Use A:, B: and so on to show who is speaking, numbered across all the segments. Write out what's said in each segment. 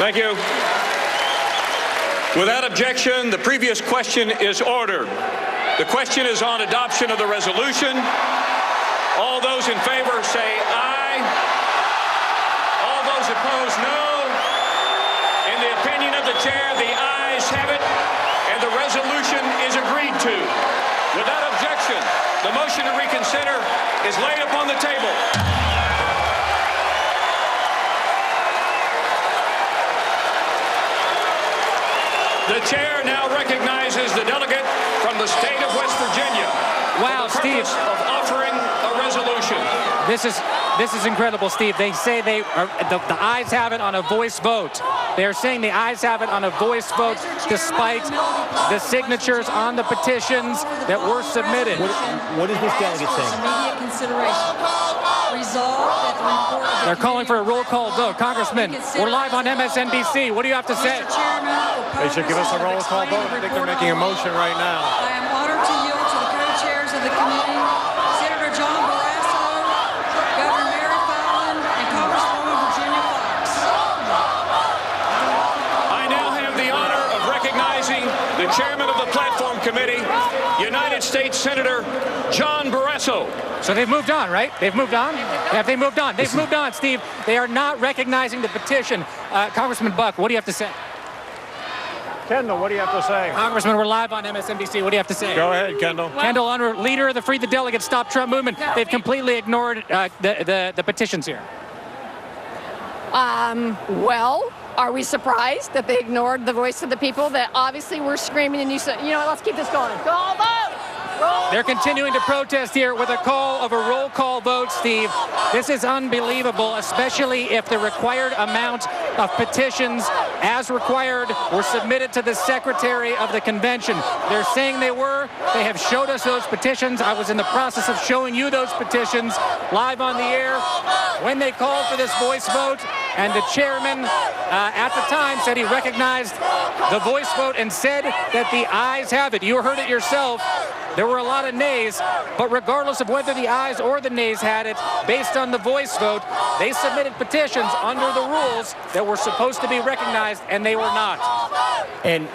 A: Thank you. Without objection, the previous question is ordered. The question is on adoption of the resolution. All those in favor say aye. All those opposed, no. In the opinion of the chair, the ayes have it, and the resolution is agreed to. Without objection, the motion to reconsider is laid upon the table. The chair now recognizes the delegate from the state of West Virginia.
B: Wow, Steve.
A: Of offering a resolution.
B: This is incredible, Steve. They say the ayes have it on a voice vote. They're saying the ayes have it on a voice vote despite the signatures on the petitions that were submitted.
C: What is this delegate saying?
D: Immediate consideration. Resolve that the report of the
B: They're calling for a roll call vote. Congressman, we're live on MSNBC. What do you have to say?
D: Mr. Chairman,
E: They should give us a roll call vote. I think they're making a motion right now.
D: I am honored to yield to the co-chairs of the committee, Senator John Barrasso, Governor Mary Fallin, and Congresswoman Virginia Fox.
A: I now have the honor of recognizing the chairman of the Platform Committee, United States Senator John Barrasso.
B: So they've moved on, right? They've moved on? Have they moved on? They've moved on, Steve. They are not recognizing the petition. Congressman Buck, what do you have to say?
E: Kendall, what do you have to say?
B: Congressman, we're live on MSNBC. What do you have to say?
E: Go ahead, Kendall.
B: Kendall Unruh, leader of the Free the Delegate Stop Trump movement. They've completely ignored the petitions here.
F: Well, are we surprised that they ignored the voice of the people that obviously were screaming and you said, you know what, let's keep this going. Go vote!
B: They're continuing to protest here with a call of a roll call vote, Steve. This is unbelievable, especially if the required amount of petitions as required were submitted to the Secretary of the Convention. They're saying they were. They have showed us those petitions. I was in the process of showing you those petitions live on the air when they called for this voice vote, and the chairman at the time said he recognized the voice vote and said that the ayes have it. You heard it yourself. There were a lot of nays, but regardless of whether the ayes or the nays had it, based on the voice vote, they submitted petitions under the rules that were supposed to be recognized, and they were not.
C: And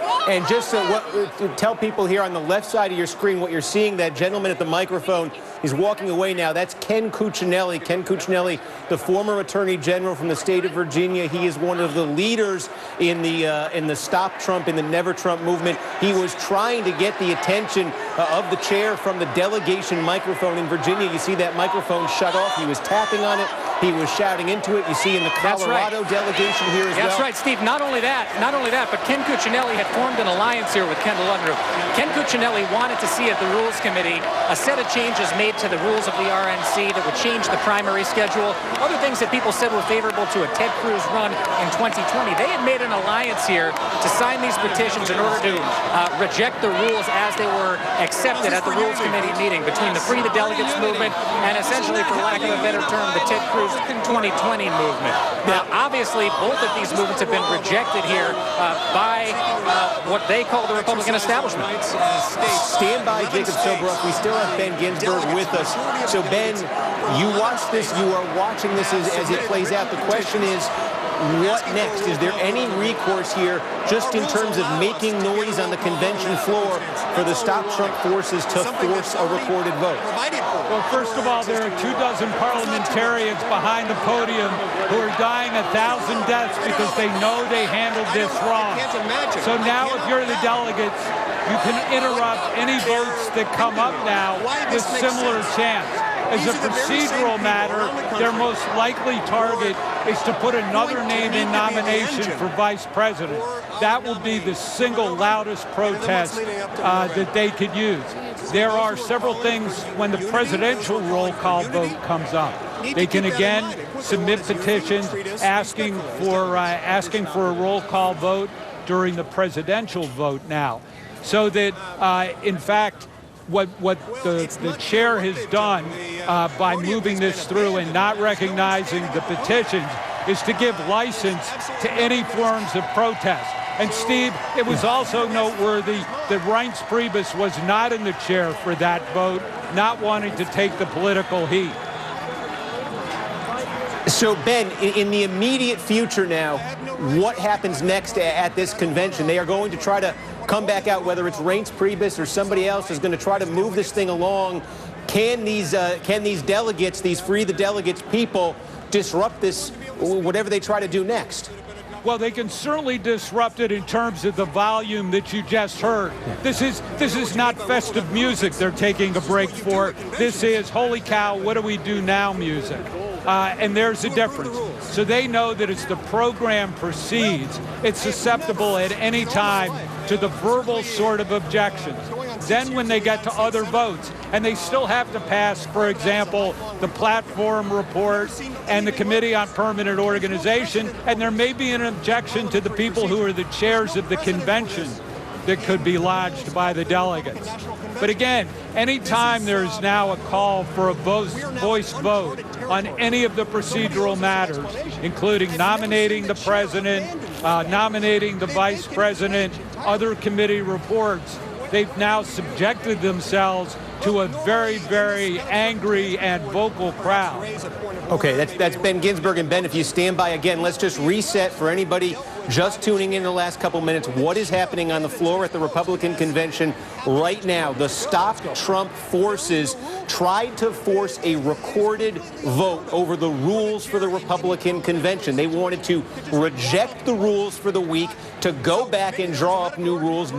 C: just to tell people here on the left side of your screen what you're seeing, that gentleman at the microphone is walking away now. That's Ken Cuccinelli. Ken Cuccinelli, the former Attorney General from the state of Virginia. He is one of the leaders in the Stop Trump, in the Never Trump movement. He was trying to get the attention of the chair from the delegation microphone in Virginia. You see that microphone shut off. He was tapping on it. He was shouting into it. You see in the Colorado delegation here as well.
B: That's right, Steve. Not only that, but Ken Cuccinelli had formed an alliance here with Kendall Unruh. Ken Cuccinelli wanted to see at the Rules Committee a set of changes made to the rules of the RNC that would change the primary schedule, other things that people said were favorable to a Ted Cruz run in 2020. They had made an alliance here to sign these petitions in order to reject the rules as they were accepted at the Rules Committee meeting between the Free the Delegates movement and essentially, for lack of a better term, the Ted Cruz 2020 movement. Now, obviously, both of these movements have been rejected here by what they call the Republican establishment.
C: Stand by, Jacob Soboroff. We still have Ben Ginsburg with us. So, Ben, you watch this. You are watching this as it plays out. The question is, what next? Is there any recourse here just in terms of making noise on the convention floor for the Stop Trump forces to force a recorded vote?
G: Well, first of all, there are 24 parliamentarians behind the podium who are dying 1,000 deaths because they know they handled this wrong. So now if you're the delegates, you can interrupt any votes that come up now with similar chance. As a procedural matter, their most likely target is to put another name in nomination for vice president. That will be the single loudest protest that they could use. There are several things when the presidential roll call vote comes up. They can again submit petitions asking for a roll call vote during the presidential vote now. So that, in fact, what the chair has done by moving this through and not recognizing the petitions is to give license to any forms of protest. And, Steve, it was also noteworthy that Reince Priebus was not in the chair for that vote, not wanting to take the political heat.
C: So, Ben, in the immediate future now, what happens next at this convention? They are going to try to come back out, whether it's Reince Priebus or somebody else is going to try to move this thing along. Can these delegates, these Free the Delegates people, disrupt this, whatever they try to do next?
G: Well, they can certainly disrupt it in terms of the volume that you just heard. This is not festive music they're taking a break for. This is, holy cow, what do we do now music. And there's a difference. So they know that as the program proceeds, it's susceptible at any time to the verbal sort of objections. Then when they get to other votes, and they still have to pass, for example, the platform report and the Committee on Permanent Organization, and there may be an objection to the people who are the chairs of the convention that could be lodged by the delegates. But again, anytime there's now a call for a voice vote on any of the procedural matters, including nominating the president, nominating the vice president, other committee reports, they've now subjected themselves to a very, very angry and vocal crowd.
C: Okay, that's Ben Ginsburg. And Ben, if you stand by again, let's just reset for anybody just tuning in the last couple minutes. What is happening on the floor at the Republican convention right now? The Stop Trump forces tried to force a recorded vote over the rules for the Republican convention. They wanted to reject the rules for the week, to go back and draw up new rules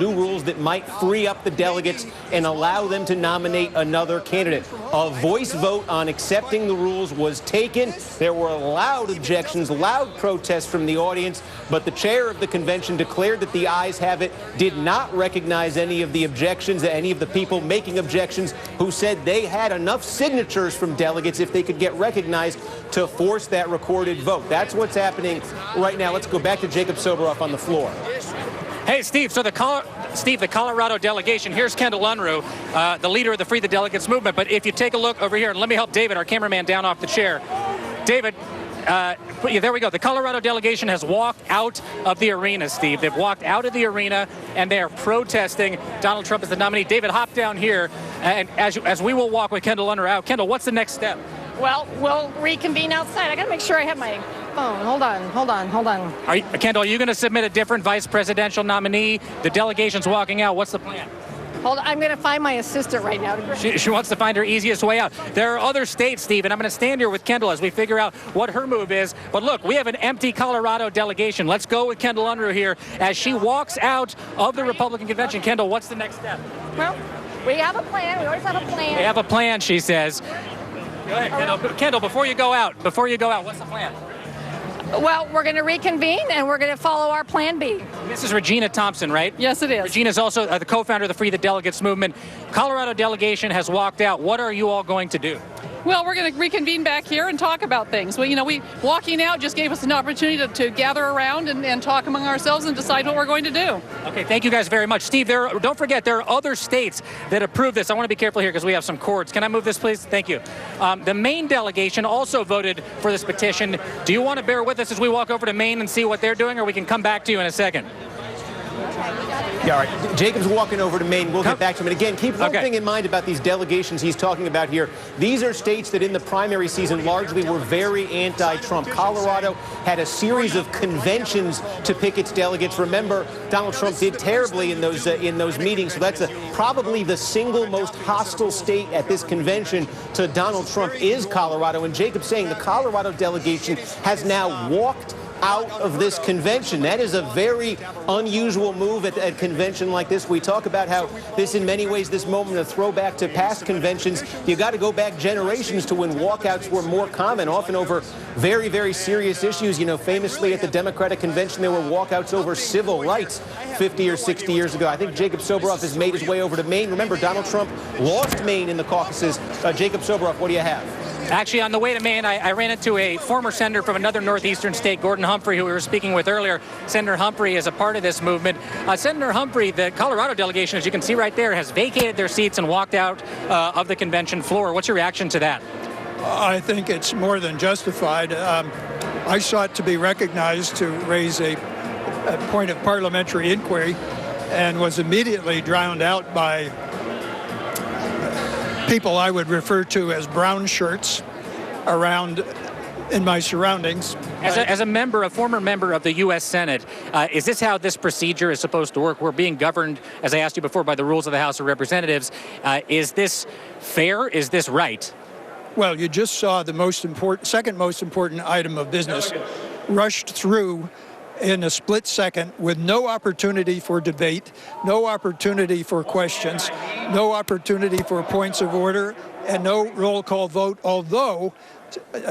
C: that might free up the delegates and allow them to nominate another candidate. A voice vote on accepting the rules was taken. There were loud objections, loud protests from the audience, but the chair of the convention declared that the ayes have it, did not recognize any of the objections, any of the people making objections who said they had enough signatures from delegates, if they could get recognized, to force that recorded vote. That's what's happening right now. Let's go back to Jacob Soboroff on the floor.
B: Hey, Steve, so the Colorado delegation, here's Kendall Unruh, the leader of the Free the Delegates movement. But if you take a look over here, and let me help David, our cameraman, down off the chair. David, there we go. The Colorado delegation has walked out of the arena, Steve. They've walked out of the arena, and they are protesting Donald Trump as the nominee. David, hop down here, and as we will walk with Kendall Unruh out. Kendall, what's the next step?
F: Well, we'll reconvene outside. I got to make sure I have my phone. Hold on.
B: Kendall, are you going to submit a different vice presidential nominee? The delegation's walking out. What's the plan?
F: Hold on. I'm going to find my assistant right now.
B: She wants to find her easiest way out. There are other states, Steve, and I'm going to stand here with Kendall as we figure out what her move is. But look, we have an empty Colorado delegation. Let's go with Kendall Unruh here as she walks out of the Republican convention. Kendall, what's the next step?
F: Well, we have a plan. We always have a plan.
B: We have a plan, she says. Go ahead, Kendall, before you go out, what's the plan?
F: Well, we're going to reconvene, and we're going to follow our plan B.
B: This is Regina Thompson, right?
F: Yes, it is.
B: Regina is also the co-founder of the Free the Delegates movement. Colorado delegation has walked out. What are you all going to do?
H: Well, we're going to reconvene back here and talk about things. Well, we walking out just gave us an opportunity to gather around and talk among ourselves and decide what we're going to do.
B: Okay, thank you guys very much. Steve, don't forget, there are other states that approve this. I want to be careful here because we have some cords. Can I move this, please? Thank you. The Maine delegation also voted for this petition. Do you want to bear with us as we walk over to Maine and see what they're doing, or we can come back to you in a second?
C: Yeah, all right. Jacob's walking over to Maine. We'll get back to him. And again, keep one thing in mind about these delegations he's talking about here. These are states that in the primary season largely were very anti-Trump. Colorado had a series of conventions to pick its delegates. Remember, Donald Trump did terribly in those meetings. So that's probably the single most hostile state at this convention to Donald Trump is Colorado. And Jacob's saying the Colorado delegation has now walked out of this convention. That is a very unusual move at a convention like this. We talk about how this, in many ways, this moment, a throwback to past conventions. You got to go back generations to when walkouts were more common, often over very, very serious issues. Famously at the Democratic convention, there were walkouts over civil rights 50 or 60 years ago. I think Jacob Soboroff has made his way over to Maine. Remember, Donald Trump lost Maine in the caucuses. Jacob Soboroff, what do you have?
B: Actually, on the way to Maine, I ran into a former senator from another northeastern state, Gordon Humphrey, who we were speaking with earlier. Senator Humphrey is a part of this movement. Senator Humphrey, the Colorado delegation, as you can see right there, has vacated their seats and walked out of the convention floor. What's your reaction to that?
I: I think it's more than justified. I sought to be recognized to raise a point of parliamentary inquiry and was immediately drowned out by people I would refer to as brown shirts around in my surroundings.
B: As a former member of the U.S. Senate, is this how this procedure is supposed to work? We're being governed, as I asked you before, by the rules of the House of Representatives. Is this fair? Is this right?
I: Well, you just saw the second most important item of business rushed through in a split second with no opportunity for debate, no opportunity for questions, no opportunity for points of order, and no roll call vote, although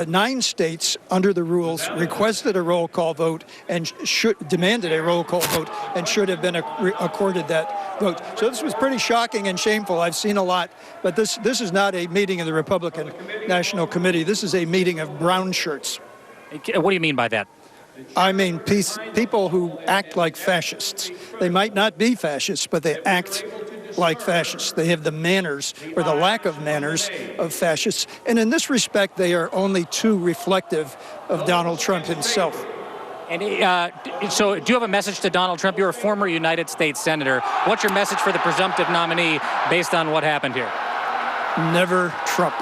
I: 9 states under the rules requested a roll call vote and demanded a roll call vote and should have been accorded that vote. So this was pretty shocking and shameful. I've seen a lot, but this is not a meeting of the Republican National Committee. This is a meeting of brown shirts.
B: What do you mean by that?
I: I mean people who act like fascists. They might not be fascists, but they act like fascists. They have the manners, or the lack of manners, of fascists. And in this respect, they are only too reflective of Donald Trump himself.
B: And so do you have a message to Donald Trump? You're a former United States Senator. What's your message for the presumptive nominee based on what happened here?
I: Never Trump.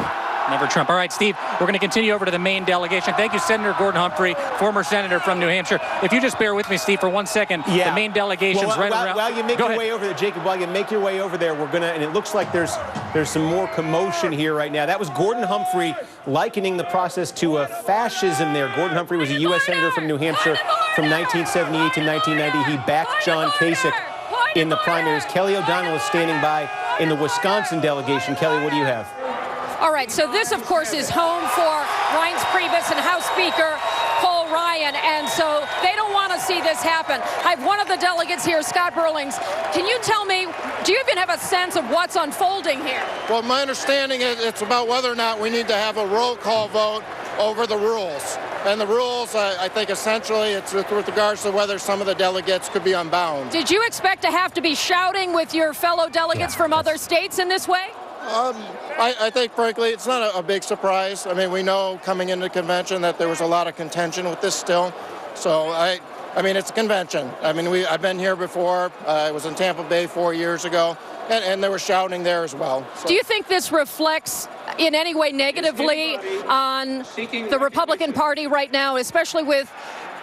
B: Never Trump. All right, Steve, we're going to continue over to the main delegation. Thank you, Senator Gordon Humphrey, former senator from New Hampshire. If you just bear with me, Steve, for 1 second.
C: Yeah.
B: The main delegation's right around.
C: While you make your way over there, Jacob, while you make your way over there, and it looks like there's some more commotion here right now. That was Gordon Humphrey likening the process to a fascism there. Gordon Humphrey was a U.S. senator from New Hampshire from 1978 to 1990. He backed John Kasich in the primaries. Kelly O'Donnell is standing by in the Wisconsin delegation. Kelly, what do you have?
F: All right, so this, of course, is home for Reince Priebus and House Speaker Paul Ryan, and so they don't want to see this happen. I have one of the delegates here, Scott Burlings. Can you tell me, do you even have a sense of what's unfolding here?
J: Well, my understanding is it's about whether or not we need to have a roll call vote over the rules. And the rules, I think, essentially, it's with regards to whether some of the delegates could be unbound.
F: Did you expect to have to be shouting with your fellow delegates from other states in this way?
J: I think, frankly, it's not a big surprise. I mean, we know coming into the convention that there was a lot of contention with this still. So, I mean, it's a convention. I mean, I've been here before. I was in Tampa Bay 4 years ago, and there was shouting there as well. So.
F: Do you think this reflects in any way negatively on the Republican Party right now, especially with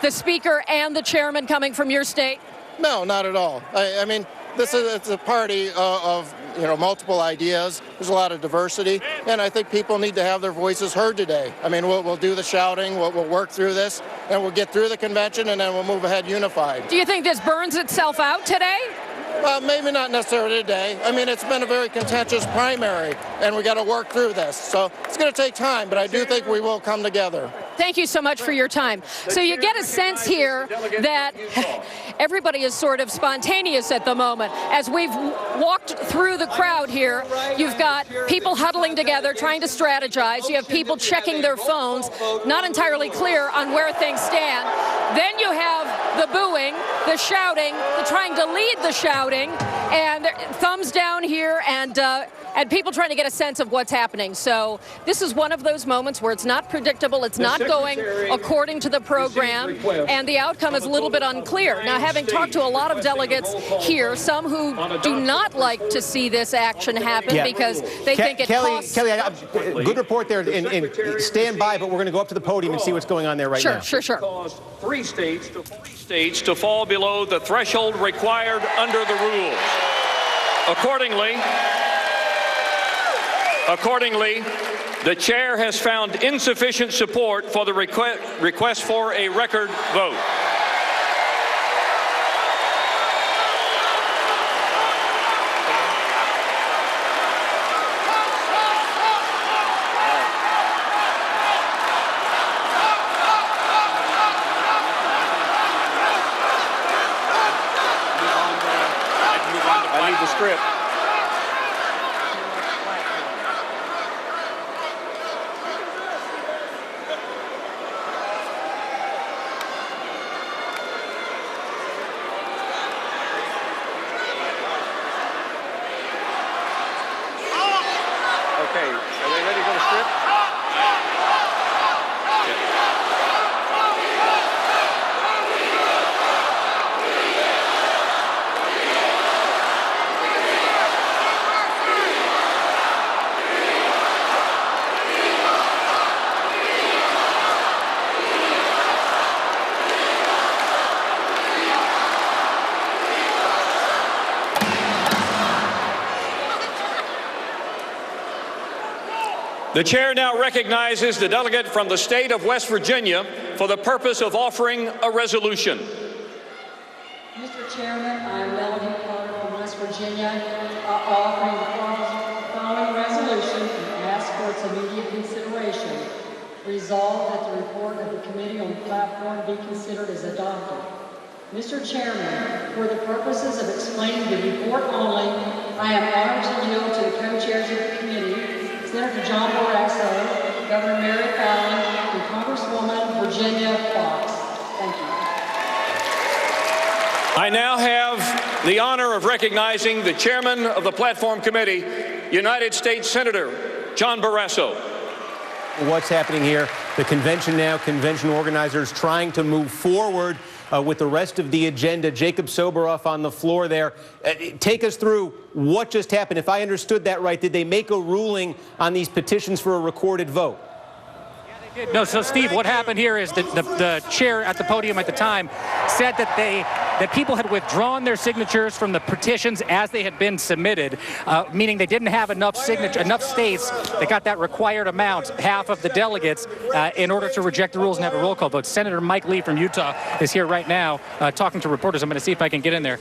F: the Speaker and the Chairman coming from your state?
J: No, not at all. I mean, it's a party of multiple ideas. There's a lot of diversity, and I think people need to have their voices heard today. I mean, we'll do the shouting, we'll work through this, and we'll get through the convention, and then we'll move ahead unified.
F: Do you think this burns itself out today?
J: Maybe not necessarily today. I mean, it's been a very contentious primary, and we got to work through this. So it's going to take time, but I do think we will come together.
F: Thank you so much for your time. So you get a sense here that everybody is sort of spontaneous at the moment. As we've walked through the crowd here, you've got people huddling together, trying to strategize. You have people checking their phones, not entirely clear on where things stand. Then you have the booing, the shouting, the trying to lead the shouting, and thumbs down here, and people trying to get a sense of what's happening. So this is one of those moments where it's not predictable, it's not going according to the program, and the outcome is a little bit unclear. Now, having talked to a lot of delegates here, some who do not like to see this action happen because they think it costs...
C: Kelly, good report there, and stand by, but we're going to go up to the podium and see what's going on there right now.
F: Sure.
A: Caused 3 states to 40 states to fall below the threshold required under the rules. Accordingly, the chair has found insufficient support for the request for a record vote. I need the script. Okay, are they ready for the script? The chair now recognizes the delegate from the state of West Virginia for the purpose of offering a resolution.
D: Mr. Chairman, I am Delegate Carter from West Virginia, offering the following resolution and ask for its immediate consideration. Resolved that the report of the committee on the platform be considered as adopted. Mr. Chairman, for the purposes of explaining the report only, I am honored to yield to the co-chairs of the committee, Senator John Barrasso, Governor Mary Fallon, and Congresswoman Virginia Fox. Thank you.
A: I now have the honor of recognizing the chairman of the Platform Committee, United States Senator John Barrasso.
C: What's happening here? The convention now, convention organizers trying to move forward with the rest of the agenda. Jacob Soboroff on the floor there. Take us through what just happened. If I understood that right, did they make a ruling on these petitions for a recorded vote?
B: No, so Steve, what happened here is that the chair at the podium at the time said that people had withdrawn their signatures from the petitions as they had been submitted, meaning they didn't have enough states that got that required amount, half of the delegates, in order to reject the rules and have a roll call vote. Senator Mike Lee from Utah is here right now talking to reporters. I'm going to see if I can get in there.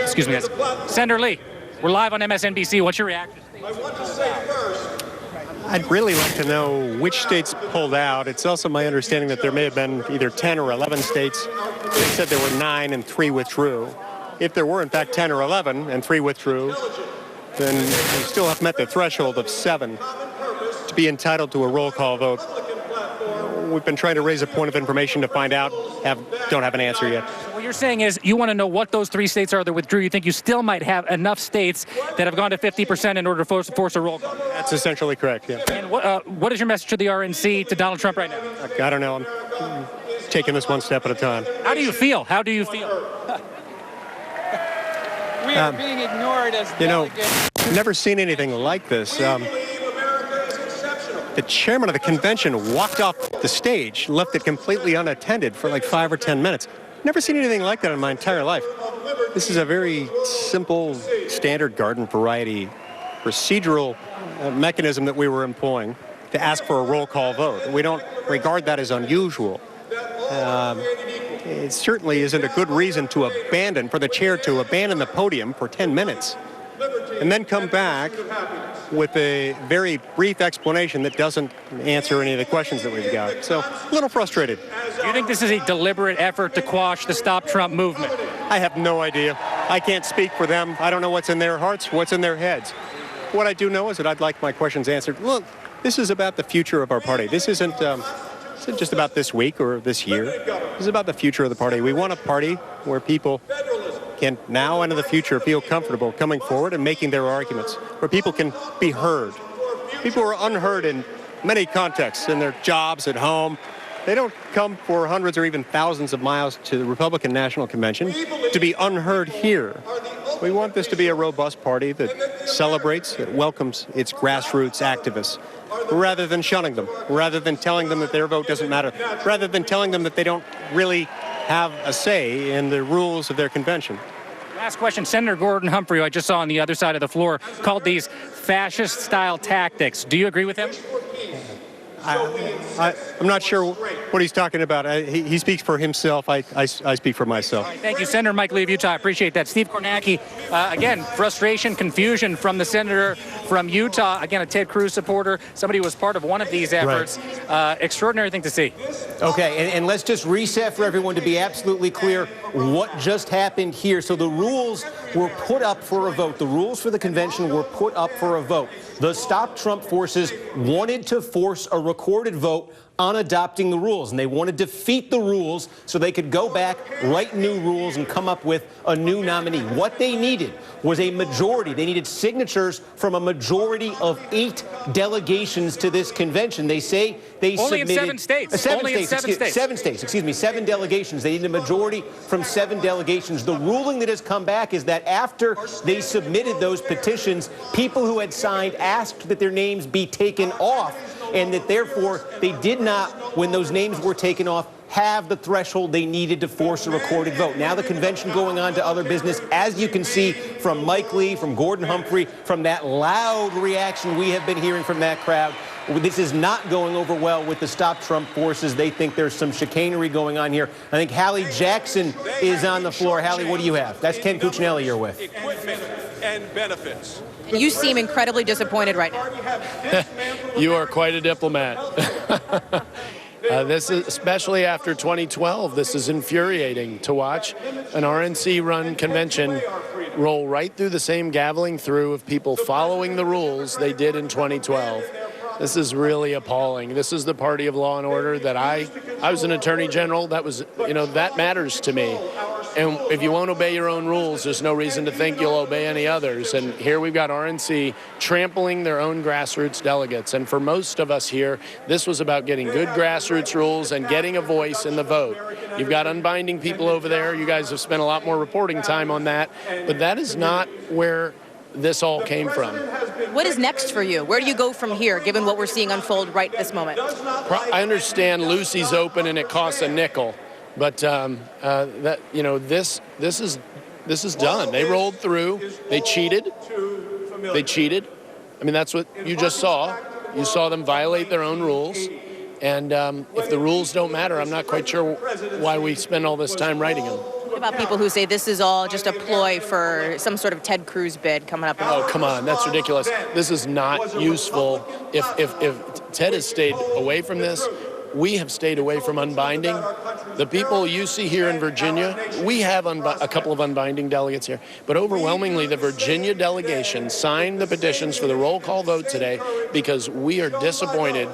B: Excuse me, guys. Senator Lee, we're live on MSNBC. What's your reaction?
E: I want to say first, I'd really like to know which states pulled out. It's also my understanding that there may have been either 10 or 11 states. They said there were 9 and 3 withdrew. If there were, in fact, 10 or 11 and 3 withdrew, then we still have met the threshold of 7 to be entitled to a roll call vote. We've been trying to raise a point of information to find out. Don't have an answer yet.
B: What you're saying is you want to know what those 3 states are that withdrew. You think you still might have enough states that have gone to 50% in order to force a roll call?
E: That's essentially correct, yeah.
B: And what is your message to the RNC, to Donald Trump right now?
E: I don't know. I'm taking this one step at a time.
B: How do you feel? How do you feel?
K: We are being ignored as
E: delegates. I've never seen anything like this. The chairman of the convention walked off the stage, left it completely unattended for like 5 or 10 minutes. Never seen anything like that in my entire life. This is a very simple, standard garden variety procedural mechanism that we were employing to ask for a roll call vote. We don't regard that as unusual. It certainly isn't a good reason for the chair to abandon the podium for 10 minutes and then come back with a very brief explanation that doesn't answer any of the questions that we've got. So, a little frustrated.
B: Do you think this is a deliberate effort to quash the Stop Trump movement?
E: I have no idea. I can't speak for them. I don't know what's in their hearts, what's in their heads. What I do know is that I'd like my questions answered. Look, this is about the future of our party. This isn't just about this week or this year. This is about the future of the party. We want a party where people can now and in the future feel comfortable coming forward and making their arguments, where people can be heard. People are unheard in many contexts, in their jobs, at home. They don't come for hundreds or even thousands of miles to the Republican National Convention to be unheard here. We want this to be a robust party that celebrates, that welcomes its grassroots activists, rather than shunning them, rather than telling them that their vote doesn't matter, rather than telling them that they don't really have a say in the rules of their convention.
B: Last question. Senator Gordon Humphrey, who I just saw on the other side of the floor, called these fascist-style tactics. Do you agree with him?
E: I'm not sure what he's talking about. He speaks for himself. I speak for myself.
B: Right, thank you, Senator Mike Lee of Utah. I appreciate that. Steve Kornacki, again, frustration, confusion from the senator from Utah. Again, a Ted Cruz supporter, somebody who was part of one of these efforts. Right. Extraordinary thing to see.
C: Okay, and let's just reset for everyone to be absolutely clear what just happened here. So the rules were put up for a vote. The rules for the convention were put up for a vote. The Stop Trump forces wanted to force a recorded vote on adopting the rules, and they want to defeat the rules so they could go back, write new rules, and come up with a new nominee. What they needed was a majority. They needed signatures from a majority of 8 delegations to this convention. They say they
B: only
C: submitted...
B: in 7 states.
C: Only in 7 states. 7 states, excuse me, 7 delegations. They needed a majority from 7 delegations. The ruling that has come back is that after they submitted those petitions, people who had signed asked that their names be taken off and that therefore they did not, when those names were taken off, have the threshold they needed to force a recorded vote. Now the convention going on to other business, as you can see from Mike Lee, from Gordon Humphrey, from that loud reaction we have been hearing from that crowd. This is not going over well with the Stop Trump forces. They think there's some chicanery going on here. I think Hallie Jackson is on the floor. Hallie, what do you have? That's Ken Cuccinelli you're with.
A: Equipment and benefits.
L: You seem incredibly disappointed right now.
M: You are quite a diplomat. This is, especially after 2012, this is infuriating to watch an RNC-run convention roll right through the same gaveling through of people following the rules they did in 2012. This is really appalling. This is the party of law and order that I was an attorney general. That was, that matters to me. And if you won't obey your own rules, there's no reason to think you'll obey any others. And here we've got RNC trampling their own grassroots delegates. And for most of us here, this was about getting good grassroots rules and getting a voice in the vote. You've got unbinding people over there. You guys have spent a lot more reporting time on that. But that is not where this all came from.
L: What is next for you? Where do you go from here, given what we're seeing unfold right this moment?
M: I understand Lucy's open and it costs a nickel, but this is done. They rolled through. They cheated. I mean, that's what you just saw. You saw them violate their own rules. And if the rules don't matter, I'm not quite sure why we spend all this time writing them.
L: What about people who say this is all just a ploy for some sort of Ted Cruz bid coming up?
M: Oh, come on. That's ridiculous. This is not useful. If Ted has stayed away from this, we have stayed away from unbinding. The people you see here in Virginia, we have a couple of unbinding delegates here, but overwhelmingly the Virginia delegation signed the petitions for the roll call vote today because we are disappointed.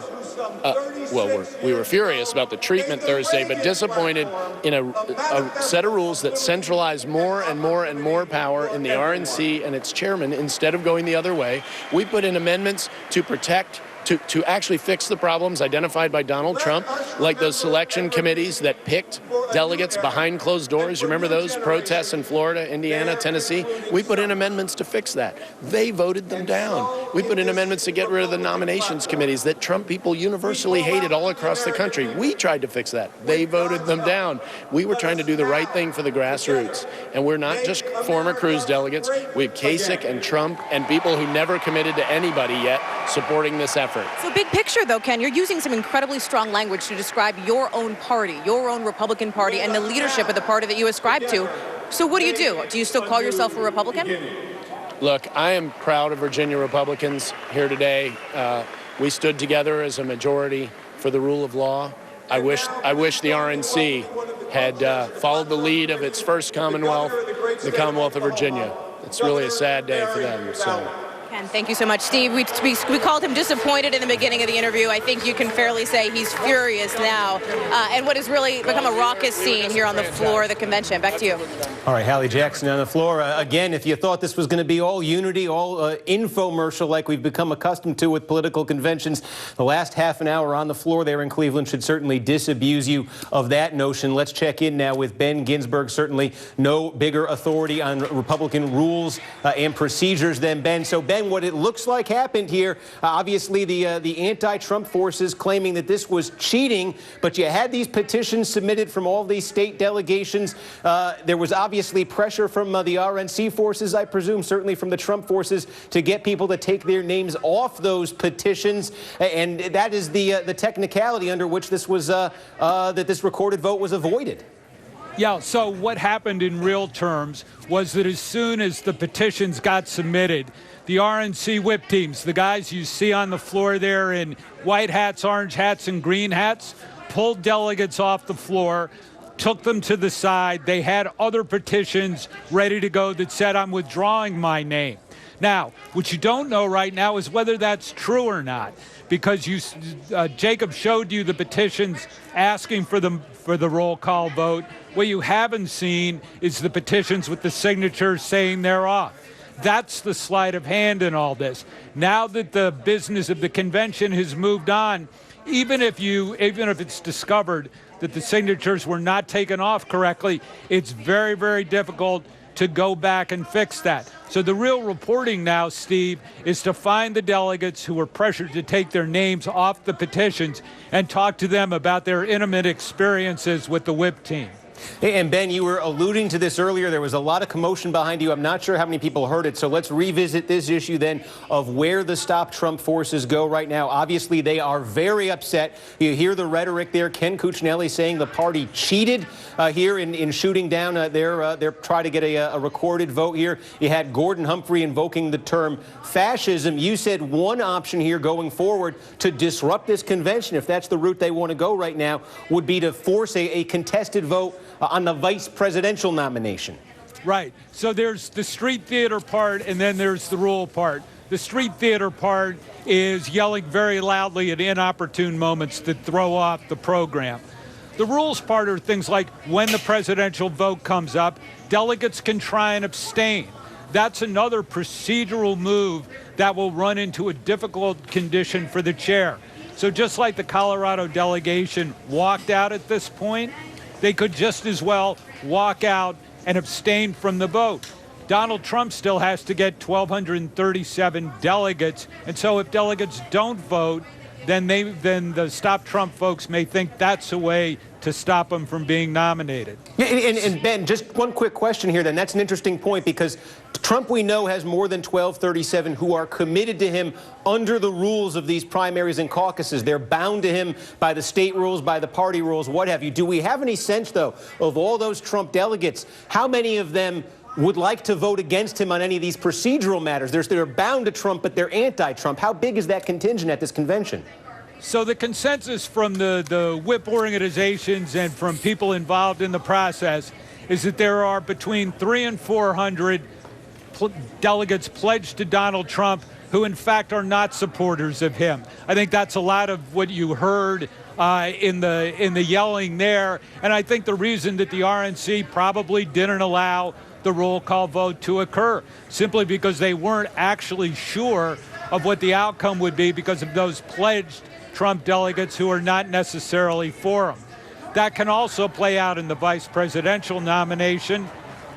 M: We were furious about the treatment Thursday, but disappointed in a set of rules that centralize more and more and more power in the RNC and its chairman instead of going the other way. We put in amendments to protect, to actually fix the problems identified by Donald Trump, like those selection committees that picked delegates behind closed doors. You remember those protests in Florida, Indiana, Tennessee? We put in amendments to fix that. They voted them down. We put in amendments to get rid of the nominations committees that Trump people universally hated all across the country. We tried to fix that. They voted them down. We were trying to do the right thing for the grassroots. And we're not just former Cruz delegates. We have Kasich and Trump and people who never committed to anybody yet supporting this effort.
L: So big picture, though, Ken, you're using some incredibly strong language to describe your own party, your own Republican Party, and the leadership of the party that you ascribe to. So what do you do? Do you still call yourself a Republican?
M: Look, I am proud of Virginia Republicans here today. We stood together as a majority for the rule of law. I wish the RNC had followed the lead of its first Commonwealth, the Commonwealth of Virginia. It's really a sad day for them. So.
L: Ken, thank you so much. Steve, we called him disappointed in the beginning of the interview. I think you can fairly say he's furious now, and what has really become a raucous scene here on the floor of the convention. Back to you.
C: All right, Hallie Jackson on the floor. Again, if you thought this was going to be all unity, all infomercial like we've become accustomed to with political conventions, the last half an hour on the floor there in Cleveland should certainly disabuse you of that notion. Let's check in now with Ben Ginsberg, certainly no bigger authority on Republican rules and procedures than Ben. So, Ben, what it looks like happened here, obviously the anti-Trump forces claiming that this was cheating, but you had these petitions submitted from all these state delegations. There was obviously pressure from the RNC forces, I presume, certainly from the Trump forces, to get people to take their names off those petitions, and that is the technicality under which this was that this recorded vote was avoided.
G: Yeah, so what happened in real terms was that as soon as the petitions got submitted, the RNC whip teams, the guys you see on the floor there in white hats, orange hats, and green hats, pulled delegates off the floor, took them to the side. They had other petitions ready to go that said, I'm withdrawing my name. Now, what you don't know right now is whether that's true or not, because Jacob showed you the petitions asking for the roll call vote. What you haven't seen is the petitions with the signatures saying they're off. That's the sleight of hand in all this. Now that the business of the convention has moved on, even if it's discovered that the signatures were not taken off correctly, it's very, very difficult to go back and fix that. So the real reporting now, Steve, is to find the delegates who were pressured to take their names off the petitions and talk to them about their intimate experiences with the whip team.
C: Hey, and Ben, you were alluding to this earlier. There was a lot of commotion behind you. I'm not sure how many people heard it. So let's revisit this issue then of where the Stop Trump forces go right now. Obviously, they are very upset. You hear the rhetoric there. Ken Cuccinelli saying the party cheated here in shooting down their try to get a recorded vote here. You had Gordon Humphrey invoking the term fascism. You said one option here going forward to disrupt this convention, if that's the route they want to go right now, would be to force a contested vote on the vice presidential nomination.
G: Right. So there's the street theater part, and then there's the rule part. The street theater part is yelling very loudly at inopportune moments that throw off the program. The rules part are things like when the presidential vote comes up, delegates can try and abstain. That's another procedural move that will run into a difficult condition for the chair. So just like the Colorado delegation walked out at this point, they could just as well walk out and abstain from the vote. Donald Trump still has to get 1,237 delegates, and so if delegates don't vote, then the Stop Trump folks may think that's a way to stop him from being nominated.
C: Yeah, and Ben, just one quick question here then. That's an interesting point because Trump, we know, has more than 1,237 who are committed to him under the rules of these primaries and caucuses. They're bound to him by the state rules, by the party rules, what have you. Do we have any sense, though, of all those Trump delegates, how many of them would like to vote against him on any of these procedural matters? They're bound to Trump, but they're anti-Trump. How big is that contingent at this convention?
G: So the consensus from the whip organizations and from people involved in the process is that there are between 300 and 400 delegates pledged to Donald Trump who in fact are not supporters of him. I think that's a lot of what you heard in the yelling there. And I think the reason that the RNC probably didn't allow the roll call vote to occur, simply because they weren't actually sure of what the outcome would be because of those pledged Trump delegates who are not necessarily for him. That can also play out in the vice presidential nomination,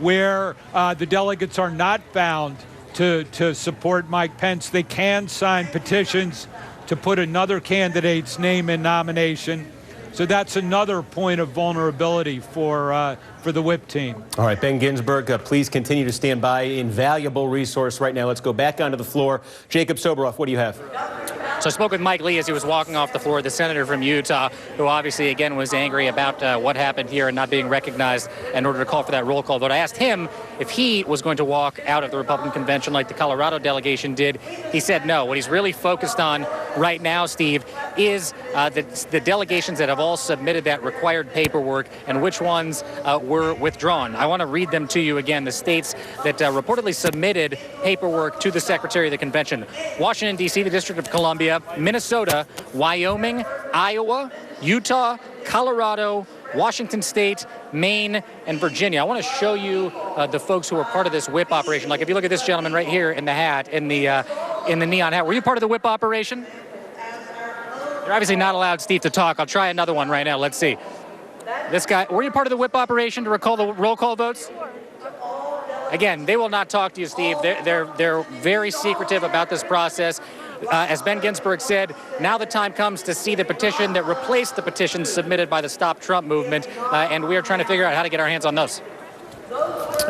G: where the delegates are not bound to support Mike Pence. They can sign petitions to put another candidate's name in nomination. So that's another point of vulnerability for the whip team.
C: All right, Ben Ginsburg, please continue to stand by. Invaluable resource right now. Let's go back onto the floor. Jacob Soboroff, what do you have?
B: So I spoke with Mike Lee as he was walking off the floor, the senator from Utah, who obviously, again, was angry about what happened here and not being recognized in order to call for that roll call vote. I asked him if he was going to walk out of the Republican convention like the Colorado delegation did. He said no. What he's really focused on right now, Steve, is the delegations that have all submitted that required paperwork and which ones were withdrawn. I want to read them to you again. The states that reportedly submitted paperwork to the Secretary of the Convention: Washington, D.C., the District of Columbia, Minnesota, Wyoming, Iowa, Utah, Colorado, Washington State, Maine, and Virginia. I want to show you the folks who were part of this whip operation. Like if you look at this gentleman right here in the hat, in the neon hat. Were you part of the whip operation? You're obviously not allowed, Steve, to talk. I'll try another one right now. Let's see. This guy, were you part of the whip operation to recall the roll call votes? Again, they will not talk to you, Steve. They're very secretive about this process. As Ben Ginsburg said, now the time comes to see the petition that replaced the petition submitted by the Stop Trump movement, and we are trying to figure out how to get our hands on those.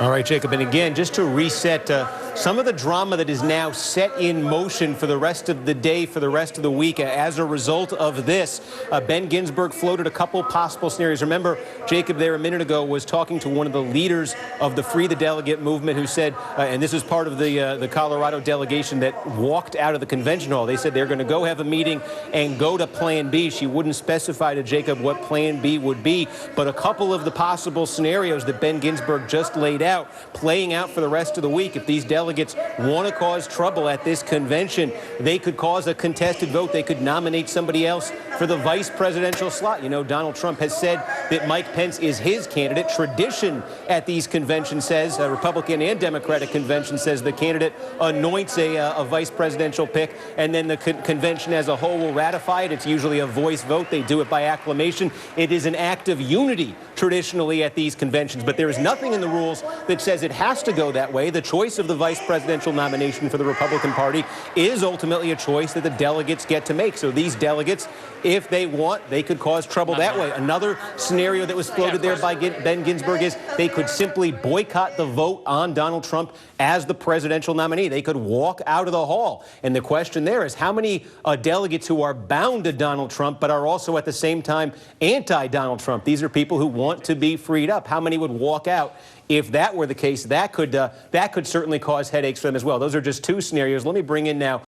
C: All right, Jacob, and again, just to reset, some of the drama that is now set in motion for the rest of the day, for the rest of the week, as a result of this, Ben Ginsburg floated a couple possible scenarios. Remember, Jacob there a minute ago was talking to one of the leaders of the Free the Delegate movement who said, and this is part of the Colorado delegation that walked out of the convention hall. They said they're going to go have a meeting and go to Plan B. She wouldn't specify to Jacob what Plan B would be, but a couple of the possible scenarios that Ben Ginsburg just laid out, playing out for the rest of the week. If these delegates want to cause trouble at this convention, they could cause a contested vote. They could nominate somebody else for the vice presidential slot. You know, Donald Trump has said that Mike Pence is his candidate. Tradition at these conventions says, Republican and Democratic convention says the candidate anoints a vice presidential pick, and then the convention as a whole will ratify it. It's usually a voice vote. They do it by acclamation. It is an act of unity traditionally at these conventions, but there is nothing in the rules that says it has to go that way. The choice of the vice presidential nomination for the Republican Party is ultimately a choice that the delegates get to make. So these delegates, if they want, they could cause trouble that way. Another scenario that was floated there by Ben Ginsburg is they could simply boycott the vote on Donald Trump as the presidential nominee. They could walk out of the hall. And the question there is how many delegates who are bound to Donald Trump but are also at the same time anti-Donald Trump. These are people who want to be freed up. How many would walk out? If that were the case, that could certainly cause headaches for them as well. Those are just two scenarios. Let me bring in now